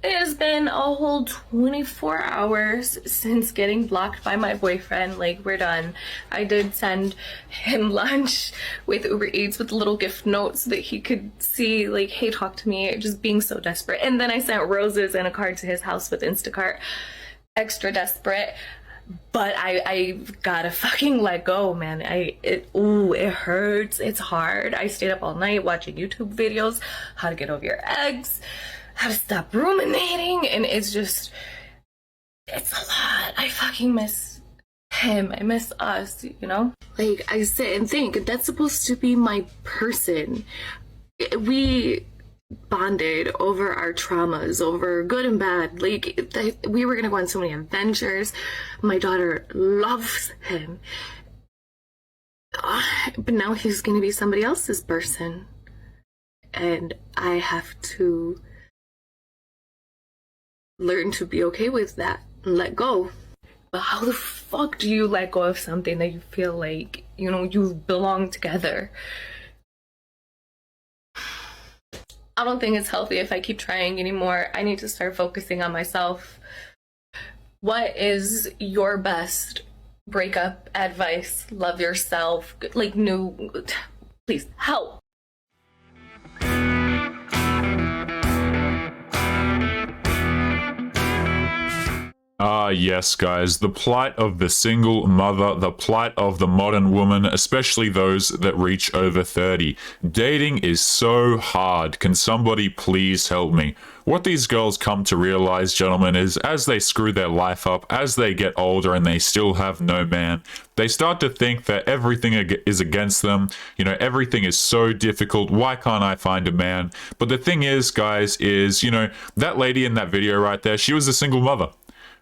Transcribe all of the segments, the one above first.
It has been a whole 24 hours since getting blocked by my boyfriend. Like, we're done. I did send him lunch with Uber Eats with little gift notes so that he could see, like, hey, talk to me, just being so desperate. And then I sent roses and a card to his house with Instacart. Extra desperate. But I gotta fucking let go, man. It hurts. It's hard. I stayed up all night watching YouTube videos, how to get over your ex, how to stop ruminating, and it's a lot. I fucking miss him. I miss us, you know? Like, I sit and think, that's supposed to be my person. We bonded over our traumas, over good and bad. Like, we were gonna go on so many adventures. My daughter loves him. But now he's gonna be somebody else's person. And I have to learn to be okay with that and let go. But how the fuck do you let go of something that you feel like, you know, you belong together? I don't think it's healthy if I keep trying anymore. I need to start focusing on myself. What is your best breakup advice? Love yourself. Like, please help. Yes, guys, the plight of the single mother, the plight of the modern woman, especially those that reach over 30. Dating is so hard. Can somebody please help me? What these girls come to realize, gentlemen, is as they screw their life up, as they get older and they still have no man, they start to think that everything is against them. You know, everything is so difficult. Why can't I find a man? But the thing is, guys, is, you know, that lady in that video right there, she was a single mother.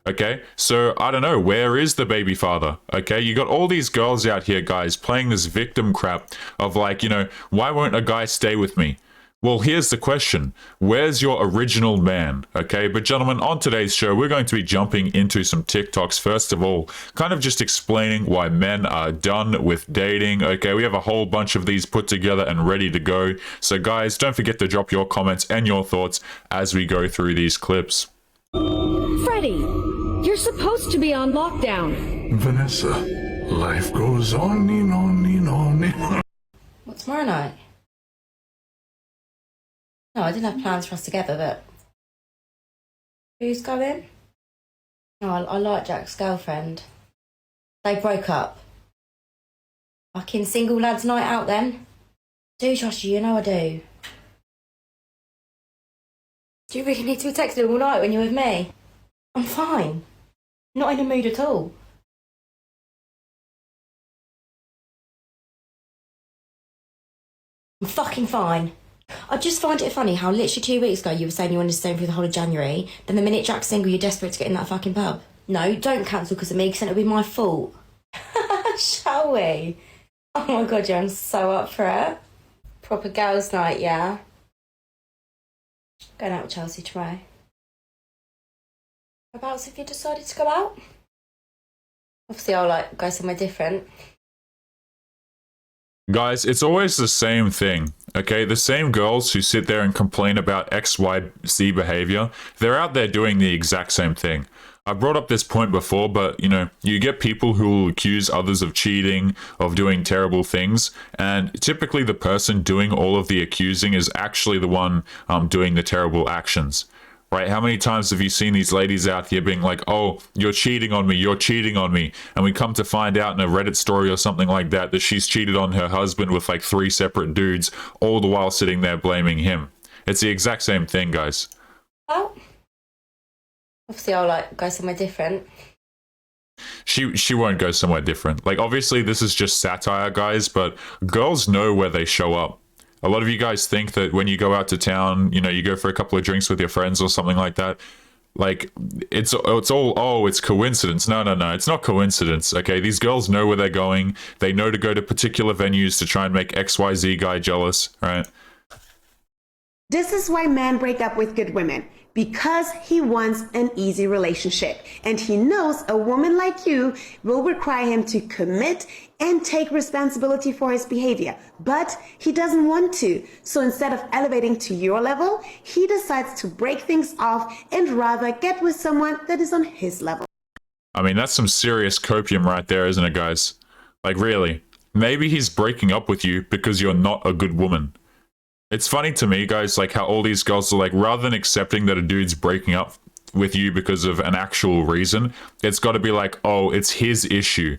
Okay, so I don't know, where is the baby father? Okay, you got all these girls out here, guys, playing this victim crap of like, you know, why won't a guy stay with me? Well, here's the question. Where's your original man? Okay, but gentlemen, on today's show, we're going to be jumping into some TikToks. First of all, kind of just explaining why men are done with dating. Okay, we have a whole bunch of these put together and ready to go. So guys, don't forget to drop your comments and your thoughts as we go through these clips. Freddie, you're supposed to be on lockdown. Vanessa, life goes on and on and on and on. What, tomorrow night? No, I didn't have plans for us together, but... Who's going? No, I like Jack's girlfriend. They broke up. Fucking single lads night out then. Do trust you, you know I do. Do you really need to be texting all night when you're with me? I'm fine. Not in the mood at all. I'm fucking fine. I just find it funny how literally 2 weeks ago you were saying you wanted to stay through the whole of January, then the minute Jack's single you're desperate to get in that fucking pub. No, don't cancel because of me, because then it'll be my fault. Shall we? Oh my god, yeah, I'm so up for it. Proper girls' night, yeah? Going out with Chelsea tomorrow. Whereabouts have you decided to go out? Obviously I'll go somewhere different. Guys, it's always the same thing, okay? The same girls who sit there and complain about XYZ behavior, they're out there doing the exact same thing. I brought up this point before, but, you know, you get people who will accuse others of cheating, of doing terrible things, and typically the person doing all of the accusing is actually the one doing the terrible actions. Right? How many times have you seen these ladies out here being like, oh, you're cheating on me, you're cheating on me. And we come to find out in a Reddit story or something like that, that she's cheated on her husband with like 3 separate dudes, all the while sitting there blaming him. It's the exact same thing, guys. Well, obviously I'll go somewhere different. She won't go somewhere different. Like, obviously this is just satire, guys, but girls know where they show up. A lot of you guys think that when you go out to town, you know, you go for a couple of drinks with your friends or something like that. Like, it's all, oh, it's coincidence. No, it's not coincidence, okay? These girls know where they're going. They know to go to particular venues to try and make XYZ guy jealous, right? This is why men break up with good women. Because he wants an easy relationship. And he knows a woman like you will require him to commit and take responsibility for his behavior. But he doesn't want to. So instead of elevating to your level, he decides to break things off and rather get with someone that is on his level. I mean, that's some serious copium right there, isn't it, guys? Like, really? Maybe he's breaking up with you because you're not a good woman. It's funny to me, guys, like how all these girls are like, rather than accepting that a dude's breaking up with you because of an actual reason, it's got to be like, oh, it's his issue,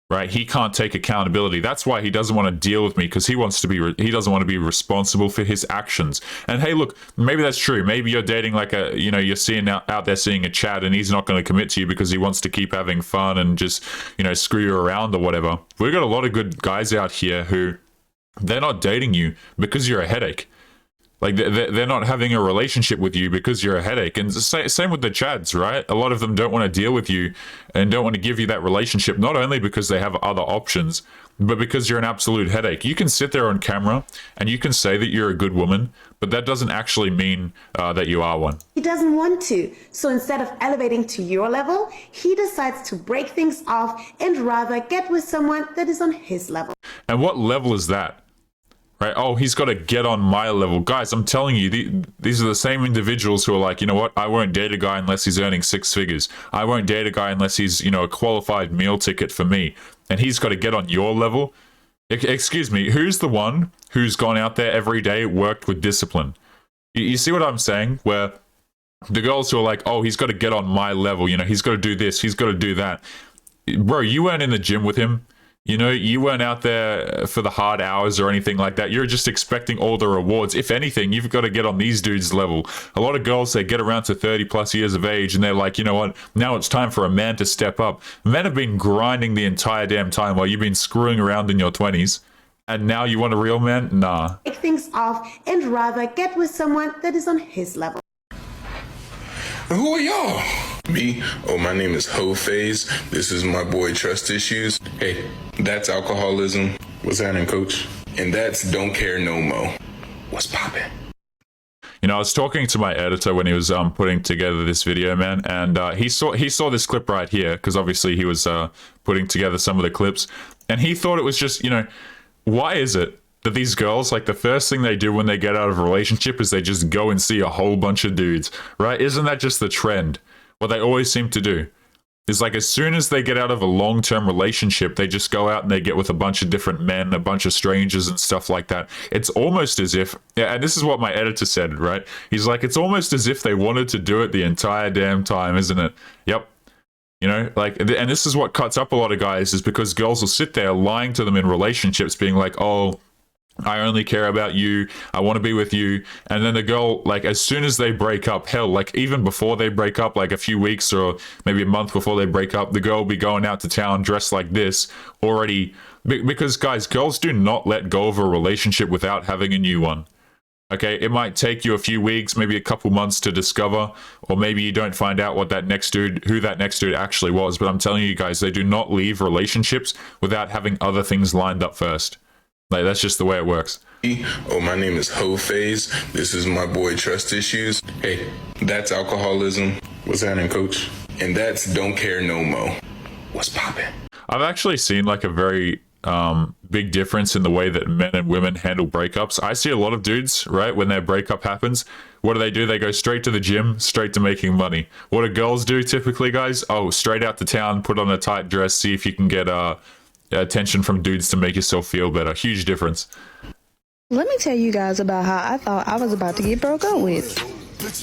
right? He can't take accountability. That's why he doesn't want to deal with me, because he doesn't want to be responsible for his actions. And hey, look, maybe that's true. Maybe you're dating like you're seeing out there seeing a Chad, and he's not going to commit to you because he wants to keep having fun and just, screw you around or whatever. We've got a lot of good guys out here who, they're not dating you because you're a headache. Like, they're not having a relationship with you because you're a headache. And same with the Chads, right? A lot of them don't want to deal with you and don't want to give you that relationship, not only because they have other options, but because you're an absolute headache. You can sit there on camera and you can say that you're a good woman, but that doesn't actually mean that you are one. He doesn't want to. So instead of elevating to your level, he decides to break things off and rather get with someone that is on his level. And what level is that? Right? Oh, he's got to get on my level. Guys, I'm telling you, these are the same individuals who are like, you know what? I won't date a guy unless he's earning 6 figures. I won't date a guy unless he's, a qualified meal ticket for me. And he's got to get on your level. Excuse me, who's the one who's gone out there every day, worked with discipline? You see what I'm saying? Where the girls who are like, oh, he's got to get on my level. He's got to do this. He's got to do that. Bro, you weren't in the gym with him. You weren't out there for the hard hours or anything like that. You're just expecting all the rewards. If anything, you've got to get on these dudes' level. A lot of girls, they get around to 30 plus years of age and they're like, you know what? Now it's time for a man to step up. Men have been grinding the entire damn time while you've been screwing around in your 20s. And now you want a real man? Nah. Take things off and rather get with someone that is on his level. Who are y'all? Me? Oh, my name is Ho Phase. This is my boy Trust Issues. Hey, that's alcoholism. What's happening, coach? And that's Don't Care No Mo. What's poppin'? I was talking to my editor when he was putting together this video, man, and he saw this clip right here, because obviously he was putting together some of the clips, and he thought it was just, why is it that these girls, like, the first thing they do when they get out of a relationship is they just go and see a whole bunch of dudes, right? Isn't that just the trend? What they always seem to do is, like, as soon as they get out of a long-term relationship, they just go out and they get with a bunch of different men, a bunch of strangers and stuff like that. It's almost as if, and this is what my editor said, right? He's like, it's almost as if they wanted to do it the entire damn time, isn't it? Yep. And this is what cuts up a lot of guys, is because girls will sit there lying to them in relationships, being like, oh, I only care about you, I want to be with you. And then the girl, like, as soon as they break up, hell, like, even before they break up, like a few weeks or maybe a month before they break up, the girl will be going out to town dressed like this already. Because, guys, girls do not let go of a relationship without having a new one. Okay, it might take you a few weeks, maybe a couple months to discover, or maybe you don't find out who that next dude actually was. But I'm telling you guys, they do not leave relationships without having other things lined up first. Like, that's just the way it works. Oh, my name is Ho Phase. This is my boy Trust Issues. Hey, that's alcoholism. What's happening, coach? And that's Don't Care No Mo. What's poppin'? I've actually seen, like, a very big difference in the way that men and women handle breakups. I see a lot of dudes, right, when their breakup happens, what do? They go straight to the gym, straight to making money. What do girls do typically, guys? Oh, straight out to town, put on a tight dress, see if you can get attention from dudes to make yourself feel better. Huge difference. Let me tell you guys about how I thought I was about to get broke up with.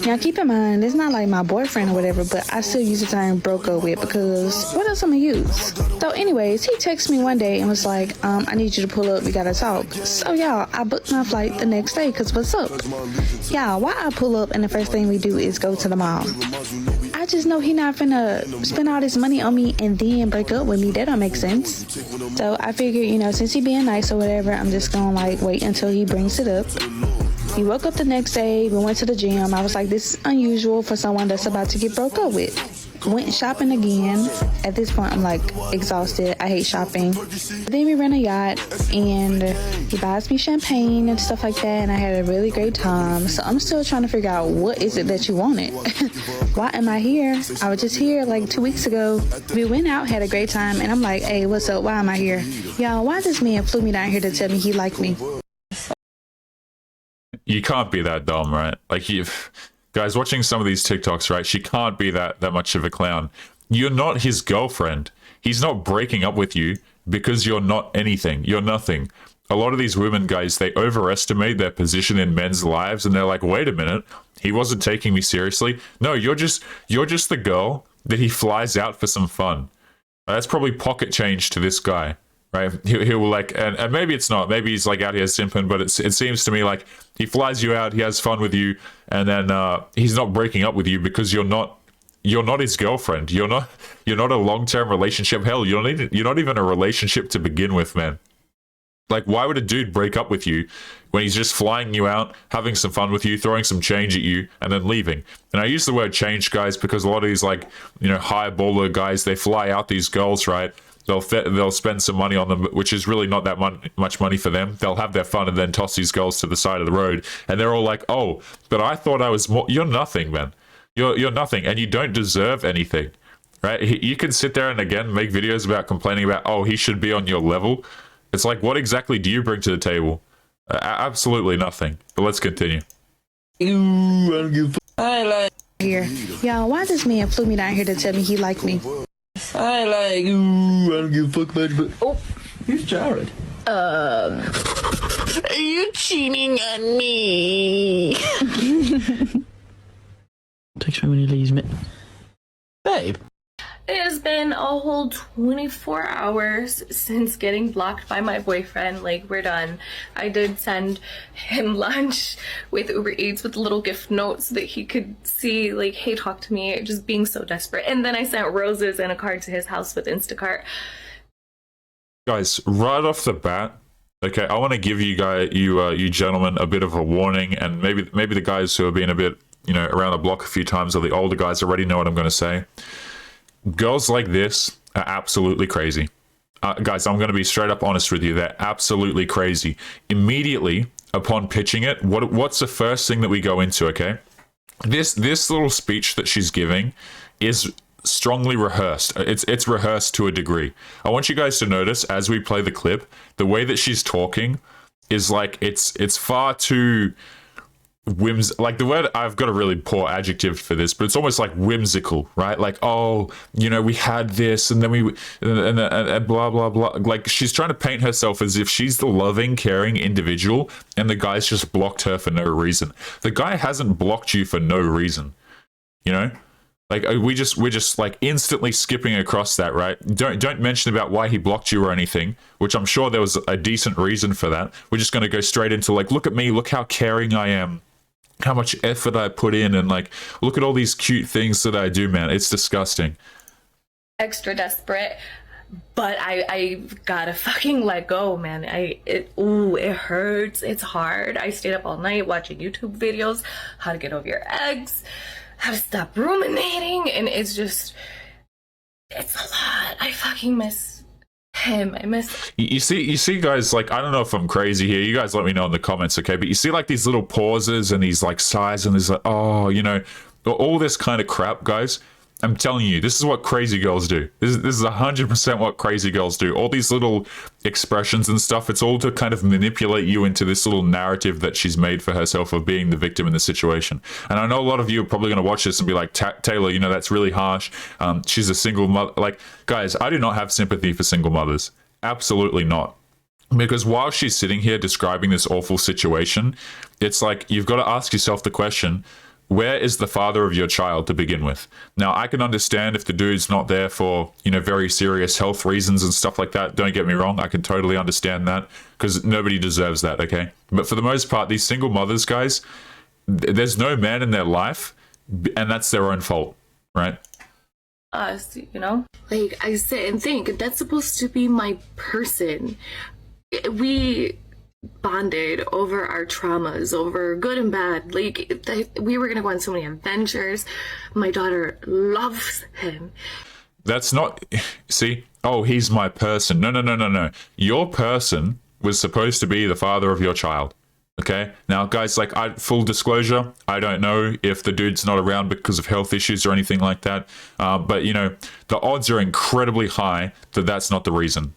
Now keep in mind, it's not like my boyfriend or whatever, but I still use the term broke up with because what else am I use? So anyways, he texted me one day and was like, I need you to pull up, we gotta talk. So y'all, I booked my flight the next day because what's up? Y'all, why I pull up and the first thing we do is go to the mall? I just know he not finna spend all this money on me and then break up with me. That don't make sense. So I figured, since he being nice or whatever, I'm just gonna like wait until he brings it up. We woke up the next day, we went to the gym. I was like, this is unusual for someone that's about to get broke up with. went shopping again. At this point, I'm like exhausted. I hate shopping. Then we rent a yacht and he buys me champagne and stuff like that. And I had a really great time. So I'm still trying to figure out, what is it that you wanted? Why am I here? I was just here like 2 weeks ago. We went out, had a great time. And I'm like, hey, what's up? Why am I here? Y'all, why this man flew me down here to tell me he liked me? You can't be that dumb, right? Like, guys watching some of these TikToks, right? She can't be that much of a clown. You're not his girlfriend. He's not breaking up with you because you're not anything. You're nothing. A lot of these women, guys, they overestimate their position in men's lives, and they're like, wait a minute, he wasn't taking me seriously. No, you're just the girl that he flies out for some fun. That's probably pocket change to this guy, right? He'll like, and maybe it's not. Maybe he's like out here simping, but it seems to me like he flies you out, he has fun with you, and then he's not breaking up with you because you're not his girlfriend. You're not a long-term relationship. Hell, you're not even a relationship to begin with, man. Like, why would a dude break up with you when he's just flying you out, having some fun with you, throwing some change at you, and then leaving? And I use the word change, guys, because a lot of these, like, high baller guys, they fly out these girls, right? They'll spend some money on them, which is really not that much money for them. They'll have their fun and then toss these girls to the side of the road. And they're all like, oh, but I thought I was more. You're nothing, man. You're nothing, and you don't deserve anything, right? You can sit there and, again, make videos about complaining about, oh, he should be on your level. It's like, what exactly do you bring to the table? Absolutely nothing. But let's continue. I like here. Y'all, why this man flew me down here to tell me he liked me? I like I don't give a fuck much, but who's Jared? Are you cheating on me? Text me when he leaves me. Babe. It has been a whole 24 hours since getting blocked by my boyfriend. Like, we're done. I did send him lunch with Uber Eats with little gift notes so that he could see, like, hey, talk to me, just being so desperate. And then I sent roses and a card to his house with Instacart. Guys, right off the bat, okay, I want to give you gentlemen, a bit of a warning, and maybe the guys who have been a bit, around the block a few times, or the older guys already know what I'm going to say. Girls like this are absolutely crazy. Guys, I'm going to be straight up honest with you. They're absolutely crazy. Immediately upon pitching it, what's the first thing that we go into, okay? This little speech that she's giving is strongly rehearsed. It's rehearsed to a degree. I want you guys to notice, as we play the clip, the way that she's talking is like, it's far too like, the word, I've got a really poor adjective for this, but it's almost like whimsical, right? Like, oh, we had this, and then and blah blah blah. Like, she's trying to paint herself as if she's the loving, caring individual, and the guy's just blocked her for no reason. The guy hasn't blocked you for no reason, Like, we're just like instantly skipping across that, right? Don't mention about why he blocked you or anything, which I'm sure there was a decent reason for that. We're just going to go straight into, like, look at me, look how caring I am, how much effort I put in, and, like, look at all these cute things that I do, man. It's disgusting. Extra desperate, but I gotta fucking let go, man. It hurts. It's hard. I stayed up all night watching YouTube videos, how to get over your ex, how to stop ruminating, and it's a lot. I fucking miss him. I miss. You see, guys, like, I don't know if I'm crazy here. You guys let me know in the comments, okay? But you see, like, these little pauses and these, like, sighs and these, like, oh, all this kind of crap, guys. I'm telling you, this is what crazy girls do. This is 100% what crazy girls do. All these little expressions and stuff, it's all to kind of manipulate you into this little narrative that she's made for herself of being the victim in the situation. And I know a lot of you are probably going to watch this and be like, Taylor, that's really harsh. She's a single mother. Like, guys, I do not have sympathy for single mothers. Absolutely not. Because while she's sitting here describing this awful situation, it's like, you've got to ask yourself the question, where is the father of your child to begin with? Now, I can understand if the dude's not there for, very serious health reasons and stuff like that. Don't get me wrong. I can totally understand that, because nobody deserves that, okay? But for the most part, these single mothers, guys, there's no man in their life, and that's their own fault, right? Us, Like, I sit and think, that's supposed to be my person. We bonded over our traumas, over good and bad. Like, we were gonna go on so many adventures. My daughter loves him. That's not. See? Oh, he's my person. No, no, no, no, no. Your person was supposed to be the father of your child. Okay? Now, guys, like, full disclosure, I don't know if the dude's not around because of health issues or anything like that. But, you know, the odds are incredibly high that that's not the reason.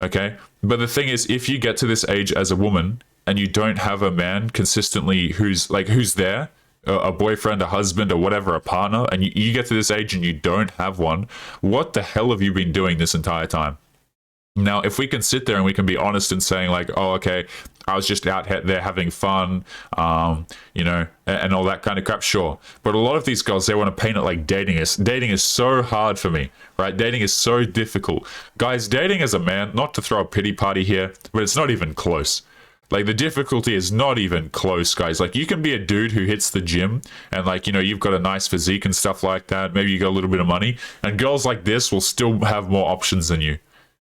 Okay? But the thing is, if you get to this age as a woman and you don't have a man consistently who's there, a boyfriend, a husband, or whatever, a partner, and you get to this age and you don't have one, what the hell have you been doing this entire time? Now, if we can sit there and we can be honest in saying like, oh, okay, I was just out there having fun, you know, and all that kind of crap, sure. But a lot of these girls, they want to paint it like dating is. Dating is so hard for me, right? Dating is so difficult. Guys, dating as a man, not to throw a pity party here, but it's not even close. Like, the difficulty is not even close, guys. Like, you can be a dude who hits the gym and, like, you know, you've got a nice physique and stuff like that. Maybe you got a little bit of money. And girls like this will still have more options than you.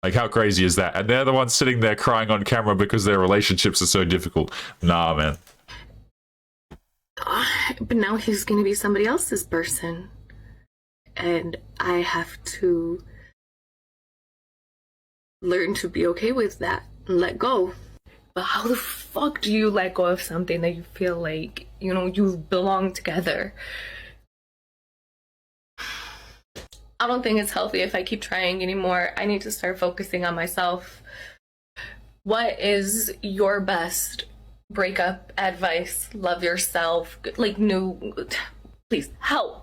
Like, how crazy is that? And they're the ones sitting there crying on camera because their relationships are so difficult. Nah, man. But now he's going to be somebody else's person. And I have to learn to be okay with that and let go. But how the fuck do you let go of something that you feel like, you know, you belong together? I don't think it's healthy if I keep trying anymore. I need to start focusing on myself. What is your best breakup advice? Love yourself. Like, please help.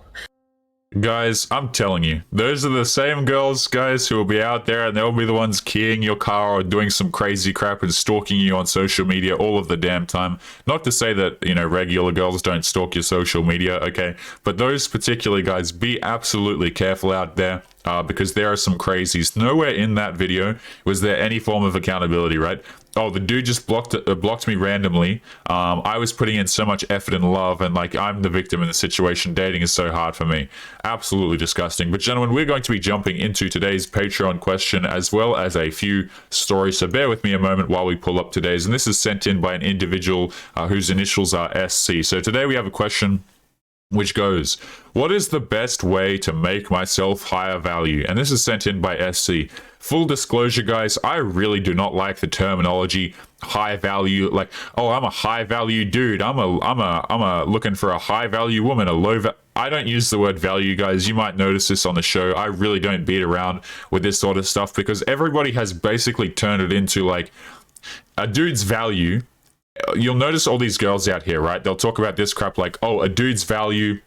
Guys, I'm telling you, those are the same girls, guys, who will be out there and they'll be the ones keying your car or doing some crazy crap and stalking you on social media all of the damn time. Not to say that, you know, regular girls don't stalk your social media, okay? But those particular guys, be absolutely careful out there. Because there are some crazies. Nowhere in that video was there any form of accountability, right? Oh, the dude just blocked me randomly. I was putting in so much effort and love, and like, I'm the victim in the situation. Dating is so hard for me. Absolutely disgusting. But gentlemen, we're going to be jumping into today's Patreon question as well as a few stories. So bear with me a moment while we pull up today's. And this is sent in by an individual whose initials are SC. So today we have a question which goes, what is the best way to make myself higher value? And this is sent in by SC. Full disclosure, guys, I really do not like the terminology high value. Like, oh, I'm a high value dude. I'm a looking for a high value woman, a low I don't use the word value, guys. You might notice this on the show. I really don't beat around with this sort of stuff because everybody has basically turned it into like a dude's value. You'll notice all these girls out here, right? They'll talk about this crap like, oh, a dude's value,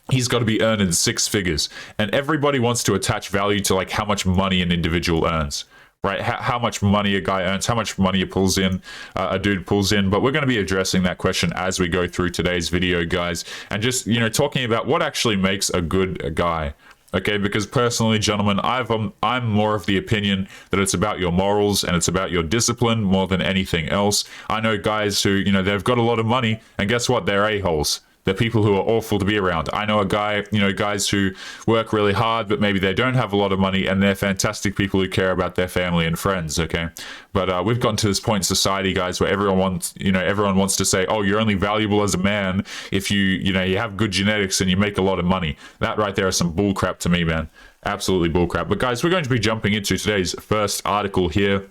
he's got to be earning 6 figures. And everybody wants to attach value to like how much money an individual earns, right? How much money a guy earns, how much money a dude pulls in. But we're going to be addressing that question as we go through today's video, guys. And just, you know, talking about what actually makes a good guy. Okay, because personally, gentlemen, I'm more of the opinion that it's about your morals and it's about your discipline more than anything else. I know guys who, you know, they've got a lot of money, and guess what? They're a-holes. They're people who are awful to be around. I know a guy, you know, guys who work really hard, but maybe they don't have a lot of money, and they're fantastic people who care about their family and friends, okay? But we've gotten to this point in society, guys, where everyone wants to say, oh, you're only valuable as a man if you have good genetics and you make a lot of money. That right there is some bullcrap to me, man. Absolutely bullcrap. But guys, we're going to be jumping into today's first article here,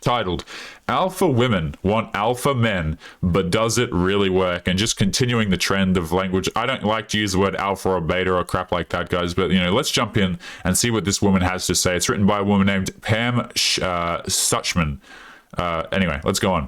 titled Alpha Women Want Alpha Men, but Does It Really Work? And just continuing the trend of language. I don't like to use the word alpha or beta or crap like that, guys, but you know, let's jump in and see what this woman has to say. It's written by a woman named Pam Suchman. Anyway, let's go on.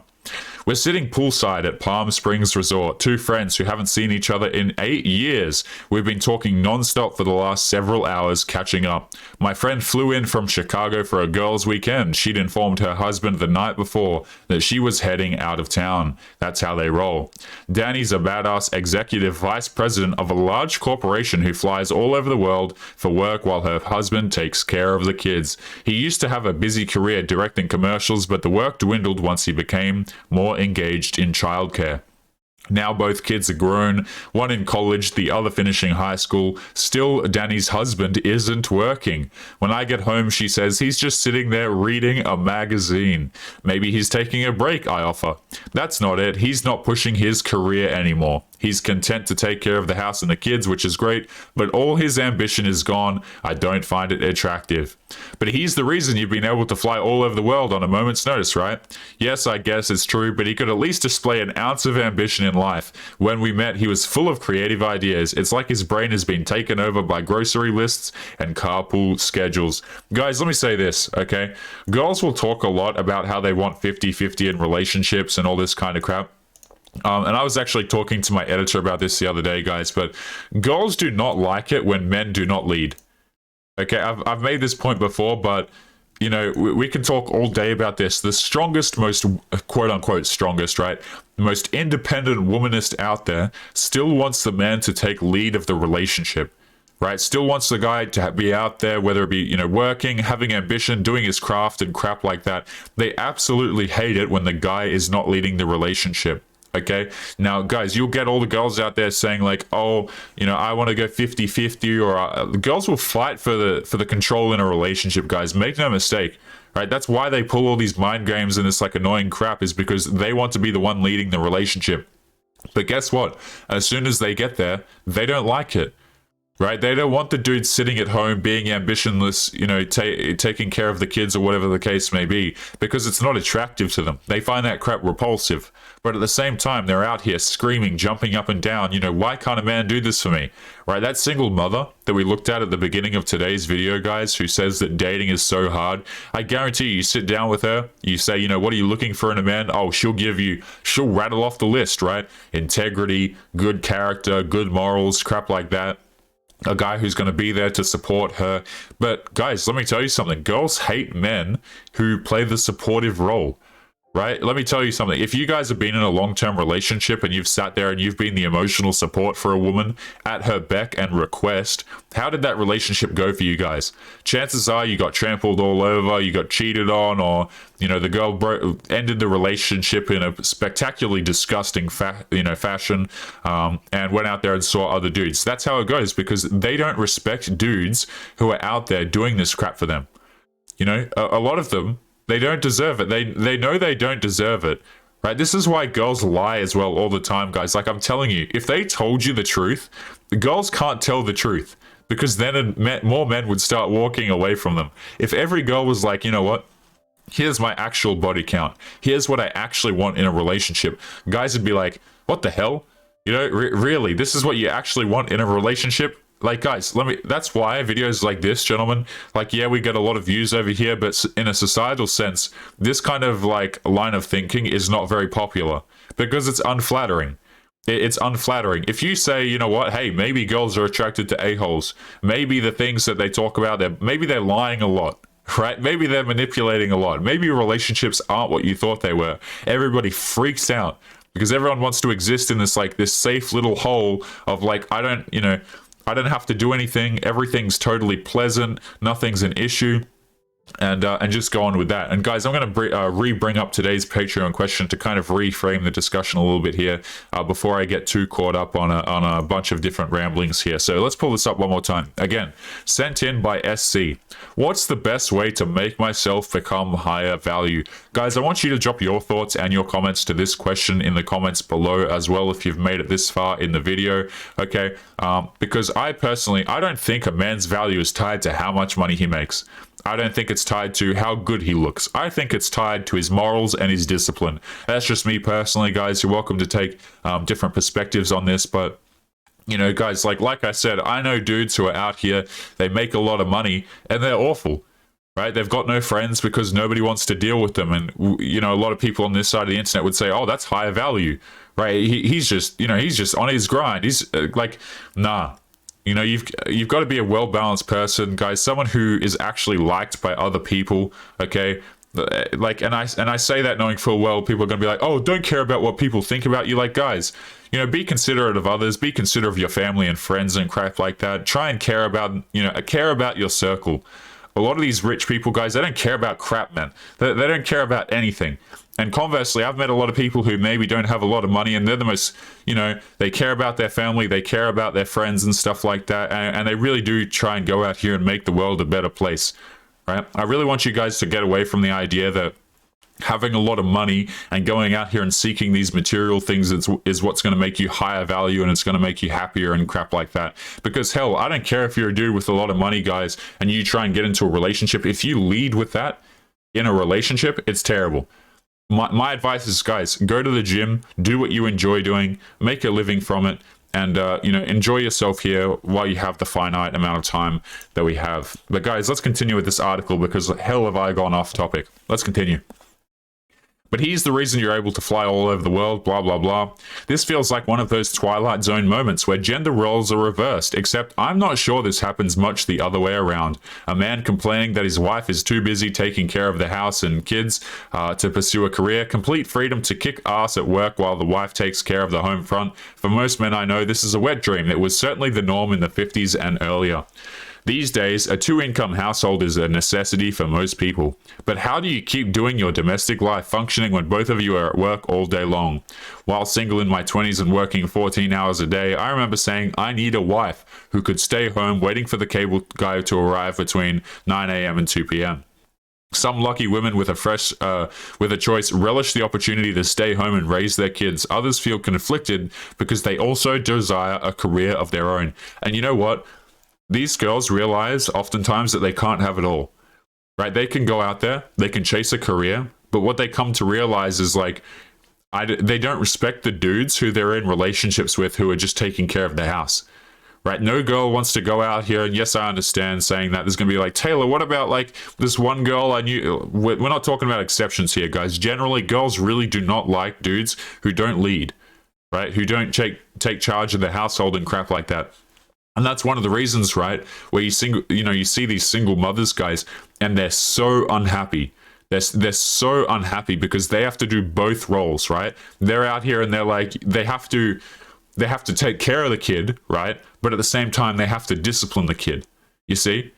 We're sitting poolside at Palm Springs Resort, two friends who haven't seen each other in 8 years. We've been talking nonstop for the last several hours, catching up. My friend flew in from Chicago for a girls' weekend. She'd informed her husband the night before that she was heading out of town. That's how they roll. Danny's a badass executive vice president of a large corporation who flies all over the world for work while her husband takes care of the kids. He used to have a busy career directing commercials, but the work dwindled once he became more engaged in childcare. Now both kids are grown, one in college, the other finishing high school. Still, Danny's husband isn't working. When I get home, she says he's just sitting there reading a magazine. Maybe he's taking a break, I offer. That's not it. He's not pushing his career anymore. He's content to take care of the house and the kids, which is great, but all his ambition is gone. I don't find it attractive. But he's the reason you've been able to fly all over the world on a moment's notice, right? Yes, I guess it's true, but he could at least display an ounce of ambition in life. When we met, he was full of creative ideas. It's like his brain has been taken over by grocery lists and carpool schedules. Guys, let me say this, okay? Girls will talk a lot about how they want 50-50 in relationships and all this kind of crap. And I was actually talking to my editor about this the other day, guys, but girls do not like it when men do not lead. Okay, I've made this point before, but, you know, we can talk all day about this. The strongest, most quote-unquote strongest, right? The most independent womanist out there still wants the man to take lead of the relationship, right? Still wants the guy to be out there, whether it be, you know, working, having ambition, doing his craft and crap like that. They absolutely hate it when the guy is not leading the relationship. Okay, now guys, you'll get all the girls out there saying like, oh, you know, I want to go 50-50, or girls will fight for the control in a relationship, guys. Make no mistake, right? That's why they pull all these mind games and this like annoying crap, is because they want to be the one leading the relationship. But guess what? As soon as they get there, they don't like it. Right? They don't want the dude sitting at home being ambitionless, you know, taking care of the kids or whatever the case may be, because it's not attractive to them. They find that crap repulsive. But at the same time, they're out here screaming, jumping up and down, you know, why can't a man do this for me? Right? That single mother that we looked at the beginning of today's video, guys, who says that dating is so hard, I guarantee you sit down with her, you say, you know, what are you looking for in a man? Oh, she'll rattle off the list, right? Integrity, good character, good morals, crap like that. A guy who's going to be there to support her. But guys, let me tell you something. Girls hate men who play the supportive role, right? Let me tell you something. If you guys have been in a long-term relationship and you've sat there and you've been the emotional support for a woman at her beck and request, how did that relationship go for you guys? Chances are you got trampled all over, you got cheated on, or, you know, the girl ended the relationship in a spectacularly disgusting fashion, and went out there and saw other dudes. That's how it goes, because they don't respect dudes who are out there doing this crap for them. You know, a lot of them, they don't deserve it. They know they don't deserve it, right? This is why girls lie as well all the time, guys. Like, I'm telling you, if they told you the truth, the girls can't tell the truth, because then more men would start walking away from them. If every girl was like, you know what? Here's my actual body count. Here's what I actually want in a relationship. Guys would be like, what the hell? You know, really? This is what you actually want in a relationship? Like, guys, that's why videos like this, gentlemen, like, yeah, we get a lot of views over here, but in a societal sense, this kind of like line of thinking is not very popular, because it's unflattering. It's unflattering. If you say, you know what, hey, maybe girls are attracted to a-holes, maybe the things that they talk about, maybe they're lying a lot, right? Maybe they're manipulating a lot. Maybe relationships aren't what you thought they were. Everybody freaks out because everyone wants to exist in this, like, this safe little hole of like, I don't have to do anything. Everything's totally pleasant. Nothing's an issue. And just go on with that. And guys, I'm going to bring up today's Patreon question to kind of reframe the discussion a little bit here before I get too caught up on a bunch of different ramblings here. So let's pull this up one more time. Again, sent in by SC. What's the best way to make myself become higher value? Guys, I want you to drop your thoughts and your comments to this question in the comments below as well, if you've made it this far in the video, okay? Because I don't think a man's value is tied to how much money he makes. I don't think it's tied to how good he looks. I think it's tied to his morals and his discipline. That's just me personally, guys. You're welcome to take different perspectives on this, but you know, guys, like I said, I know dudes who are out here, they make a lot of money and they're awful, right? They've got no friends because nobody wants to deal with them. And, you know, a lot of people on this side of the internet would say, oh, that's higher value, right? He's just on his grind. He's like, nah. You know, you've got to be a well-balanced person, guys. Someone who is actually liked by other people, okay? Like, and I say that knowing full well people are going to be like, oh, don't care about what people think about you. Like, guys, you know, be considerate of others, be considerate of your family and friends and crap like that. Try and care about your circle. A lot of these rich people, guys, they don't care about crap, man. They don't care about anything. And conversely, I've met a lot of people who maybe don't have a lot of money, and they're the most, they care about their family, they care about their friends and stuff like that, and they really do try and go out here and make the world a better place, right? I really want you guys to get away from the idea that having a lot of money and going out here and seeking these material things is what's going to make you higher value, and it's going to make you happier and crap like that. Because hell, I don't care if you're a dude with a lot of money, guys, and you try and get into a relationship. If you lead with that in a relationship, it's terrible. My advice is, guys, go to the gym, do what you enjoy doing, make a living from it, and enjoy yourself here while you have the finite amount of time that we have. But guys, let's continue with this article, because hell have I gone off topic. Let's continue. But he's the reason you're able to fly all over the world, blah, blah, blah. This feels like one of those Twilight Zone moments where gender roles are reversed, except I'm not sure this happens much the other way around. A man complaining that his wife is too busy taking care of the house and kids to pursue a career, complete freedom to kick ass at work while the wife takes care of the home front. For most men I know, this is a wet dream. It was certainly the norm in the 50s and earlier. These days, a two-income household is a necessity for most people. But how do you keep doing your domestic life functioning when both of you are at work all day long? While single in my 20s and working 14 hours a day, I remember saying I need a wife who could stay home waiting for the cable guy to arrive between 9 a.m. and 2 p.m. Some lucky women with a choice relish the opportunity to stay home and raise their kids. Others feel conflicted because they also desire a career of their own. And you know what? These girls realize oftentimes that they can't have it all, right? They can go out there, they can chase a career, but what they come to realize is like, they don't respect the dudes who they're in relationships with who are just taking care of the house, right? No girl wants to go out here, and yes, I understand saying that. There's going to be like, Taylor, what about like this one girl I knew? We're not talking about exceptions here, guys. Generally, girls really do not like dudes who don't lead, right? Who don't take charge of the household and crap like that. And that's one of the reasons, right, where you see these single mothers, guys, and they're so unhappy. They're so unhappy because they have to do both roles, right? They're out here and they're like, they have to take care of the kid, right? But at the same time, they have to discipline the kid. You see?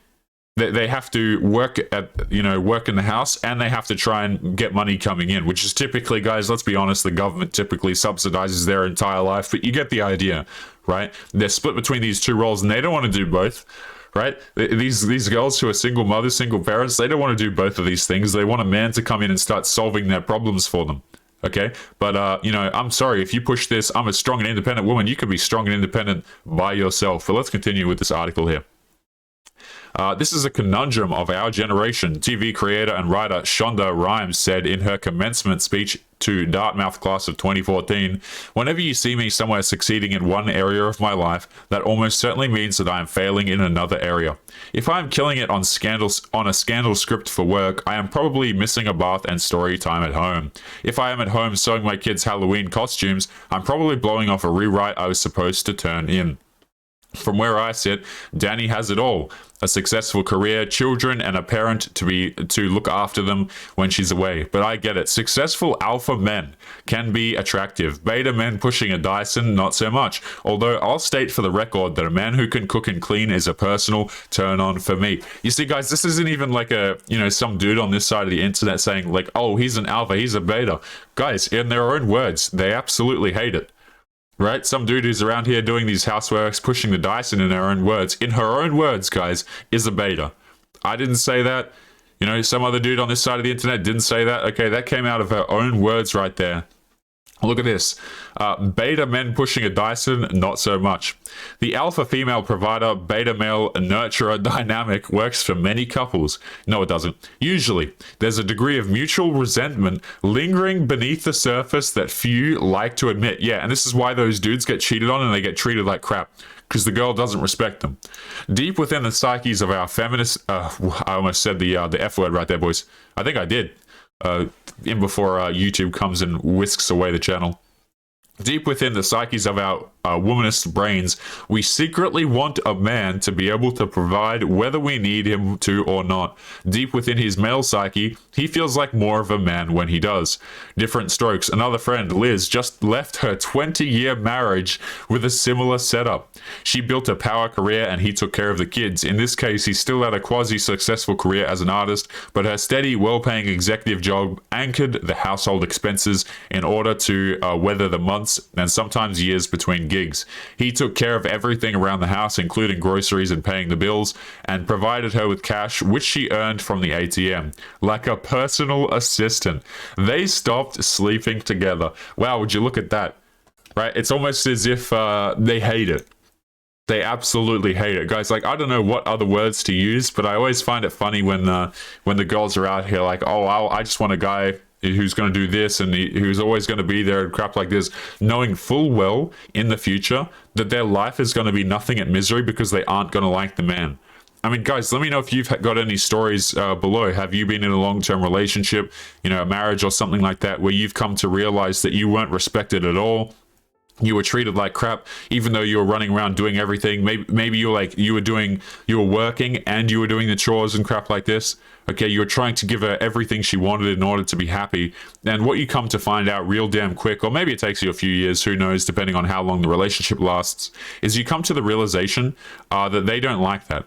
They have to work in the house, and they have to try and get money coming in, which is typically, guys, let's be honest, the government typically subsidizes their entire life, but you get the idea, right? They're split between these two roles, and they don't want to do both, right? These girls who are single mothers, single parents, they don't want to do both of these things. They want a man to come in and start solving their problems for them. Okay, but I'm sorry if you push this. I'm a strong and independent woman. You can be strong and independent by yourself. But let's continue with this article here. This is a conundrum of our generation, TV creator and writer Shonda Rhimes said in her commencement speech to Dartmouth class of 2014, "Whenever you see me somewhere succeeding in one area of my life, that almost certainly means that I am failing in another area. If I am killing it on a scandal script for work, I am probably missing a bath and story time at home. If I am at home sewing my kids' Halloween costumes, I'm probably blowing off a rewrite I was supposed to turn in. From where I sit, Danny has it all. A successful career, children, and a parent to look after them when she's away. But I get it. Successful alpha men can be attractive. Beta men pushing a Dyson, not so much. Although I'll state for the record that a man who can cook and clean is a personal turn on for me." You see, guys, this isn't even like some dude on this side of the internet saying like, "Oh, he's an alpha, he's a beta." Guys, in their own words, they absolutely hate it. Right? Some dude who's around here doing these houseworks, pushing the Dyson in her own words, guys, is a beta. I didn't say that. Some other dude on this side of the internet didn't say that. Okay, that came out of her own words right there. Look at this. Beta men pushing a Dyson, not so much. The alpha female provider, beta male nurturer dynamic works for many couples. No, it doesn't. Usually, there's a degree of mutual resentment lingering beneath the surface that few like to admit. Yeah, and this is why those dudes get cheated on and they get treated like crap. Because the girl doesn't respect them. Deep within the psyches of our feminist... I almost said the F word right there, boys. I think I did. Before YouTube comes and whisks away the channel. Deep within the psyches of our womanist brains, we secretly want a man to be able to provide whether we need him to or not. Deep within his male psyche, he feels like more of a man when he does. Different strokes. Another friend, Liz, just left her 20-year marriage with a similar setup. She built a power career and he took care of the kids. In this case, he still had a quasi-successful career as an artist, but her steady, well-paying executive job anchored the household expenses in order to weather the months and sometimes years between gigs. He took care of everything around the house, including groceries and paying the bills, and provided her with cash, which she earned from the ATM, like a personal assistant. They stopped sleeping together. Wow, would you look at that? Right? It's almost as if they hate it. They absolutely hate it, guys. Like, I don't know what other words to use, but I always find it funny when the girls are out here like, oh, I just want a guy who's going to do this and who's always going to be there and crap like this, knowing full well in the future that their life is going to be nothing but misery because they aren't going to like the man. I mean, guys, let me know if you've got any stories below. Have you been in a long-term relationship, a marriage or something like that, where you've come to realize that you weren't respected at all? You were treated like crap, even though you were running around doing everything. Maybe you were working and you were doing the chores and crap like this. Okay, you were trying to give her everything she wanted in order to be happy. And what you come to find out real damn quick, or maybe it takes you a few years, who knows, depending on how long the relationship lasts, is you come to the realization that they don't like that.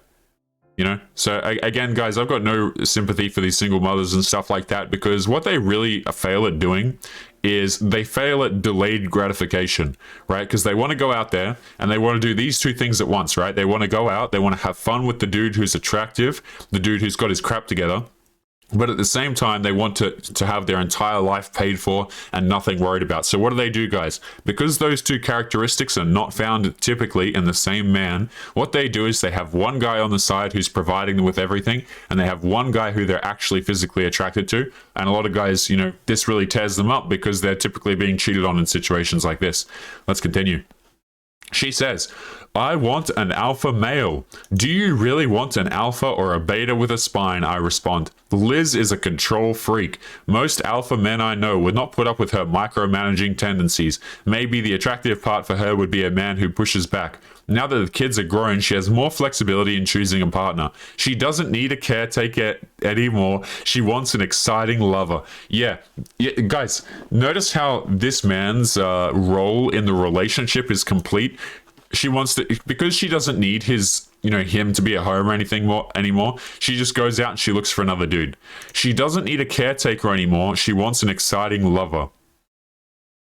So again, guys, I've got no sympathy for these single mothers and stuff like that, because what they really fail at doing is they fail at delayed gratification, right? Because they want to go out there and they want to do these two things at once, right? They want to go out, they want to have fun with the dude who's attractive, the dude who's got his crap together, but at the same time, they want to have their entire life paid for and nothing worried about. So what do, guys? Because those two characteristics are not found typically in the same man, what they do is they have one guy on the side who's providing them with everything, and they have one guy who they're actually physically attracted to. And a lot of guys, this really tears them up because they're typically being cheated on in situations like this. Let's continue. She says, I want an alpha male. Do you really want an alpha or a beta with a spine? I respond. Liz is a control freak. Most alpha men I know would not put up with her micromanaging tendencies. Maybe the attractive part for her would be a man who pushes back. Now that the kids are grown, she has more flexibility in choosing a partner. She doesn't need a caretaker anymore. She wants an exciting lover. Yeah, guys, notice how this man's role in the relationship is complete. She wants to, because she doesn't need his, him to be at home or anything anymore. She just goes out and she looks for another dude. She doesn't need a caretaker anymore. She wants an exciting lover.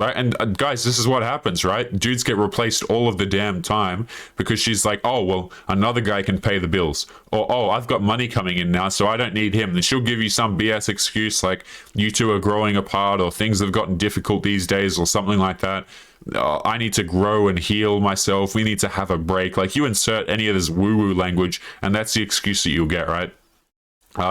Right? And guys, this is what happens, right? Dudes get replaced all of the damn time because she's like, oh, well, another guy can pay the bills. Or, oh, I've got money coming in now, so I don't need him. And she'll give you some BS excuse like you two are growing apart or things have gotten difficult these days or something like that. I need to grow and heal myself. We need to have a break. Like, you insert any of this woo-woo language, and that's the excuse that you'll get, right?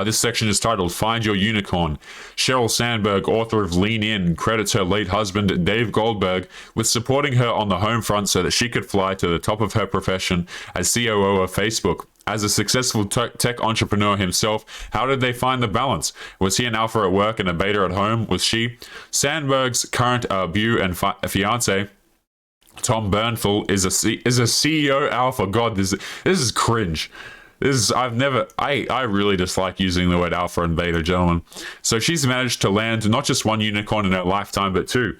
This section is titled Find Your Unicorn. Sheryl Sandberg, author of Lean In, credits her late husband, Dave Goldberg, with supporting her on the home front so that she could fly to the top of her profession as COO of Facebook. As a successful tech entrepreneur himself, how did they find the balance? Was he an alpha at work and a beta at home? Was she? Sandberg's current beau and fiance, Tom Bernthal, is a CEO alpha. God, this is cringe. I really dislike using the word alpha and beta, gentlemen. So she's managed to land not just one unicorn in her lifetime, but two.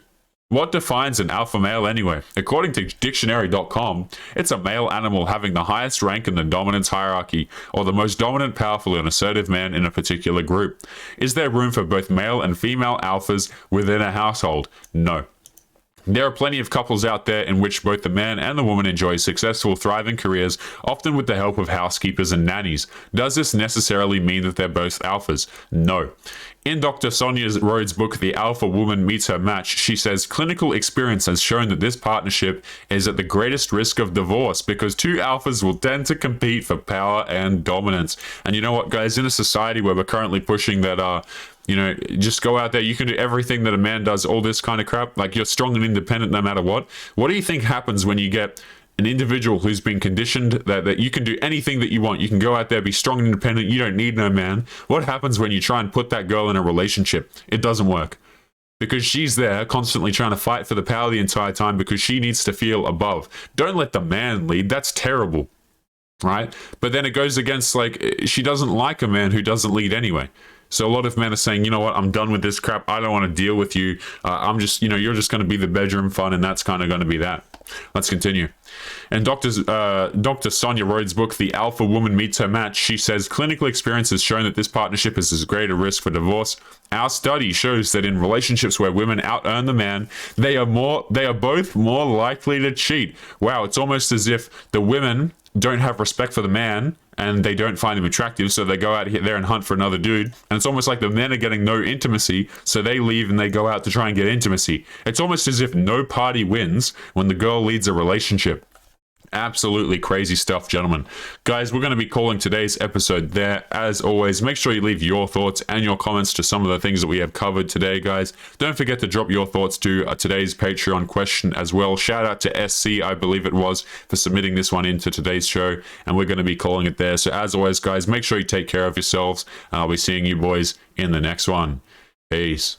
What defines an alpha male anyway? According to dictionary.com, it's a male animal having the highest rank in the dominance hierarchy, or the most dominant, powerful, and assertive man in a particular group. Is there room for both male and female alphas within a household? No. There are plenty of couples out there in which both the man and the woman enjoy successful, thriving careers, often with the help of housekeepers and nannies. Does this necessarily mean that they're both alphas? No. In Dr. Sonia Rhodes' book, The Alpha Woman Meets Her Match, she says, clinical experience has shown that this partnership is at the greatest risk of divorce because two alphas will tend to compete for power and dominance. And you know what, guys? In a society where we're currently pushing that, just go out there, you can do everything that a man does, all this kind of crap, like you're strong and independent no matter what. What do you think happens when you get an individual who's been conditioned that you can do anything that you want? You can go out there, be strong and independent, you don't need no man. What happens when you try and put that girl in a relationship? It doesn't work. because she's there constantly trying to fight for the power the entire time because she needs to feel above. Don't let the man lead. That's terrible, right? But then it goes against, like, she doesn't like a man who doesn't lead anyway. So a lot of men are saying, you know what, I'm done with this crap. I don't want to deal with you. I'm just, you're just going to be the bedroom fun, and that's kind of going to be that. Let's continue. In Dr. Sonia Rhodes' book, The Alpha Woman Meets Her Match, she says, clinical experience has shown that this partnership is as great a risk for divorce. Our study shows that in relationships where women out-earn the man, they are both more likely to cheat. Wow, it's almost as if the women don't have respect for the man and they don't find him attractive, so they go out there and hunt for another dude. And it's almost like the men are getting no intimacy, so they leave and they go out to try and get intimacy. It's almost as if no party wins when the girl leads a relationship. Absolutely crazy stuff, gentlemen. Guys, we're going to be calling today's episode there. As always, make sure you leave your thoughts and your comments to some of the things that we have covered today, guys. Don't forget to drop your thoughts to today's Patreon question as well. Shout out to SC, I believe it was, for submitting this one into today's show, and we're going to be calling it there. So as always, guys, make sure you take care of yourselves, and I'll be seeing you boys in the next one. Peace.